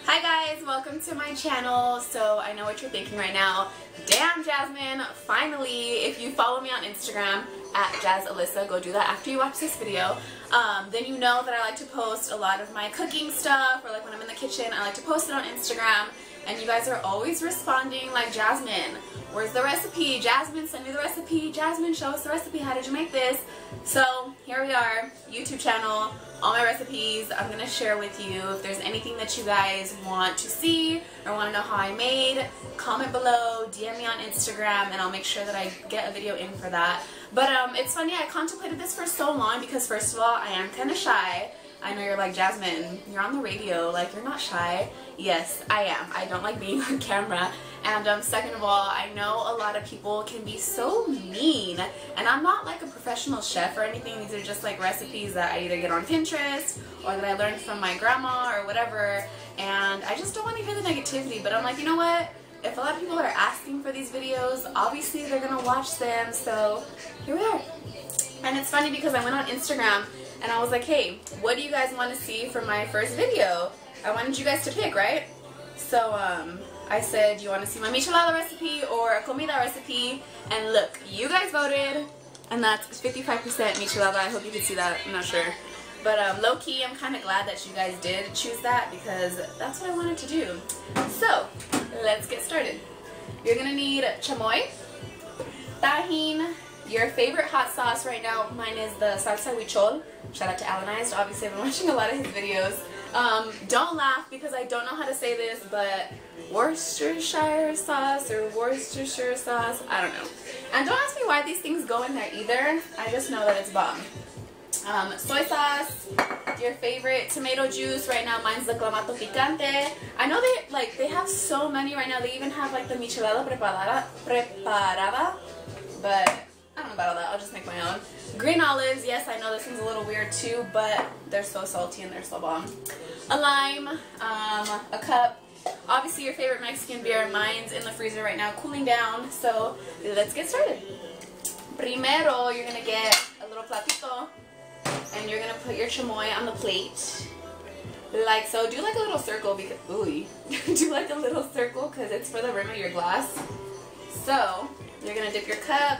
Hi guys, welcome to my channel. So I know what you're thinking right now. Damn, Jasmine, finally, if you follow me on Instagram at Jazalyssa, go do that after you watch this video. Then you know that I like to post a lot of my cooking stuff, or like when I'm in the kitchen, I like to post it on Instagram. And you guys are always responding like, Jasmine, where's the recipe? Jasmine, send me the recipe. Jasmine, show us the recipe. How did you make this? So here we are, YouTube channel, all my recipes. I'm going to share with you. If there's anything that you guys want to see or want to know how I made, comment below, DM me on Instagram, and I'll make sure that I get a video in for that. But it's funny, I contemplated this for so long because first of all, I am kind of shy. I know you're like, Jasmine, you're on the radio, like you're not shy. Yes, I am. I don't like being on camera. And second of all, I know a lot of people can be so mean. And I'm not like a professional chef or anything. These are just like recipes that I either get on Pinterest or that I learned from my grandma or whatever. And I just don't want to hear the negativity. But I'm like, you know what? If a lot of people are asking for these videos, obviously they're going to watch them. So here we are. And it's funny because I went on Instagram and I was like, hey, what do you guys want to see for my first video? I wanted you guys to pick, right? So I said, do you want to see my Michelada recipe or a Comete recipe? And look, you guys voted, and that's 55% Michelada. I hope you can see that. I'm not sure. But low-key, I'm kind of glad that you guys did choose that because that's what I wanted to do. So let's get started. You're going to need chamoy, Tajin, your favorite hot sauce right now. Mine is the salsa huichol. Shout out to Alanized. Obviously, I've been watching a lot of his videos. Don't laugh because I don't know how to say this, but Worcestershire sauce or Worcestershire sauce, I don't know. And don't ask me why these things go in there either. I just know that it's bomb. Soy sauce, your favorite tomato juice. Right now, mine's the clamato picante. I know they have so many right now. They even have like the Michelada preparada, but I don't know about all that. I'll just make my own. Green olives. Yes, I know this one's a little weird too, but they're so salty and they're so bomb. A lime, a cup. Obviously your favorite Mexican beer. Mine's in the freezer right now, cooling down. So let's get started. Primero, you're gonna get a little platito, and you're gonna put your chamoy on the plate, like so. Do like a little circle because do like a little circle because it's for the rim of your glass. So you're gonna dip your cup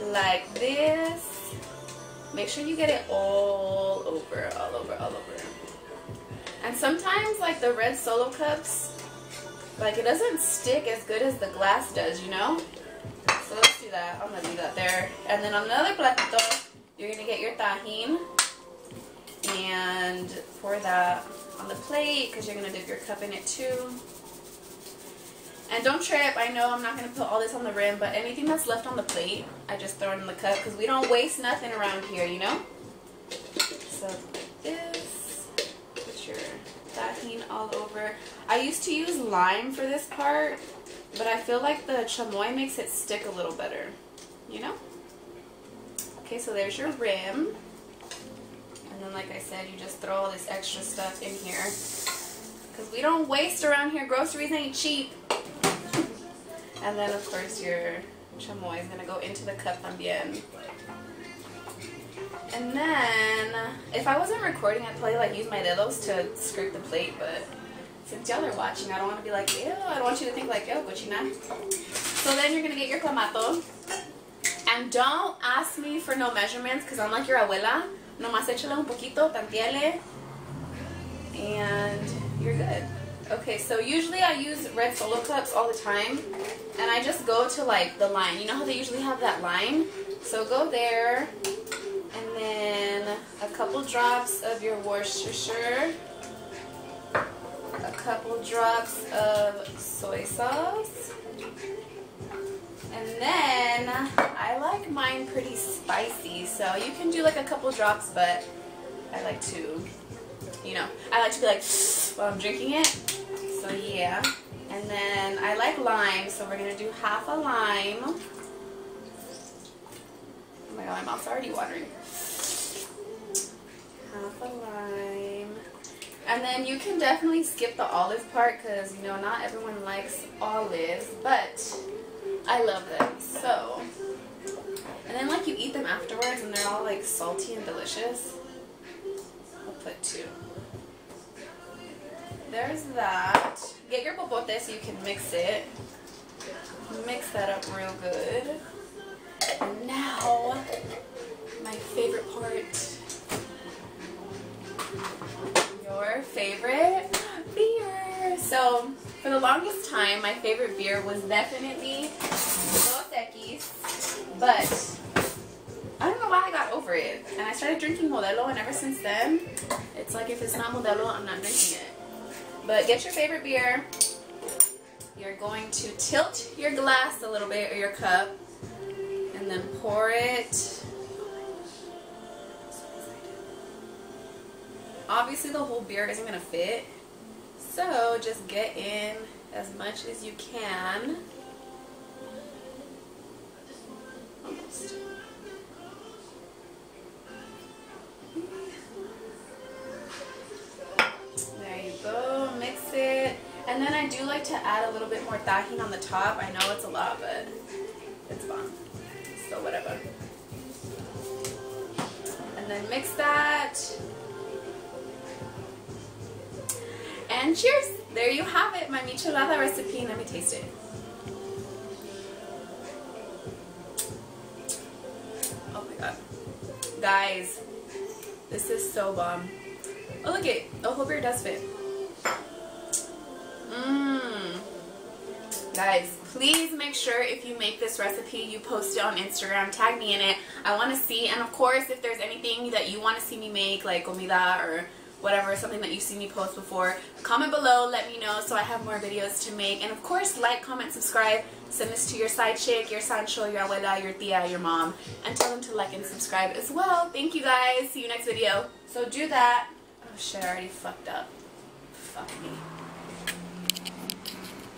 like this. Make sure you get it all over. And sometimes like the red Solo cups, like it doesn't stick as good as the glass does, you know? So let's do that. I'm gonna leave that there. And then on another platito, you're gonna get your Tajin and pour that on the plate because you're gonna dip your cup in it too. And don't trip, I know I'm not going to put all this on the rim, but anything that's left on the plate, I just throw it in the cup because we don't waste nothing around here, you know? So like this, put your Tajin all over. I used to use lime for this part, but I feel like the chamoy makes it stick a little better, you know? Okay, so there's your rim. And then like I said, you just throw all this extra stuff in here because we don't waste around here. Groceries ain't cheap. And then, of course, your chamoy is going to go into the cup también. And then, if I wasn't recording, I'd probably like use my dedos to scrape the plate, but since y'all are watching, I don't want to be like, ew, I don't want you to think like, ew, cochina. So then you're going to get your clamato. And don't ask me for no measurements, because I'm like your abuela. Nomás échale un poquito, tantiele, and you're good. Okay, so usually I use red Solo cups all the time, and I just go to like the line. You know how they usually have that line? So go there, and then a couple drops of your Worcestershire, a couple drops of soy sauce, and then I like mine pretty spicy, so you can do like a couple drops, but I like to, you know, I like to be like while I'm drinking it. So yeah, and then I like lime, so we're gonna do half a lime. Oh my god, my mouth's already watering. Half a lime. And then you can definitely skip the olive part because, you know, not everyone likes olives, but I love them. So, and then like you eat them afterwards and they're all like salty and delicious. I'll put 2. there's that. Get your popote so you can mix it. Mix that up real good. And now, my favorite part. Your favorite beer. So, for the longest time, my favorite beer was definitely Dos Equis, but I don't know why I got over it. And I started drinking Modelo, and ever since then, it's like if it's not Modelo, I'm not drinking it. But get your favorite beer. You're going to tilt your glass a little bit, or your cup, and then pour it. Obviously, the whole beer isn't going to fit, so just get in as much as you can. Almost. There you go, mix it. And then I do like to add a little bit more Tajin on the top. I know it's a lot, but it's fun. So whatever. And then mix that. And cheers! There you have it, my Michelada recipe. Let me taste it. Oh my god. Guys, this is so bomb. Oh look it, the whole beer does fit. Guys, please make sure if you make this recipe, you post it on Instagram, tag me in it. I want to see, and of course, if there's anything that you want to see me make, like comida or whatever, something that you've seen me post before, comment below, let me know so I have more videos to make. And of course, like, comment, subscribe, send this to your side chick, your sancho, your abuela, your tia, your mom, and tell them to like and subscribe as well. Thank you guys. See you next video. So do that. Oh shit, I already fucked up.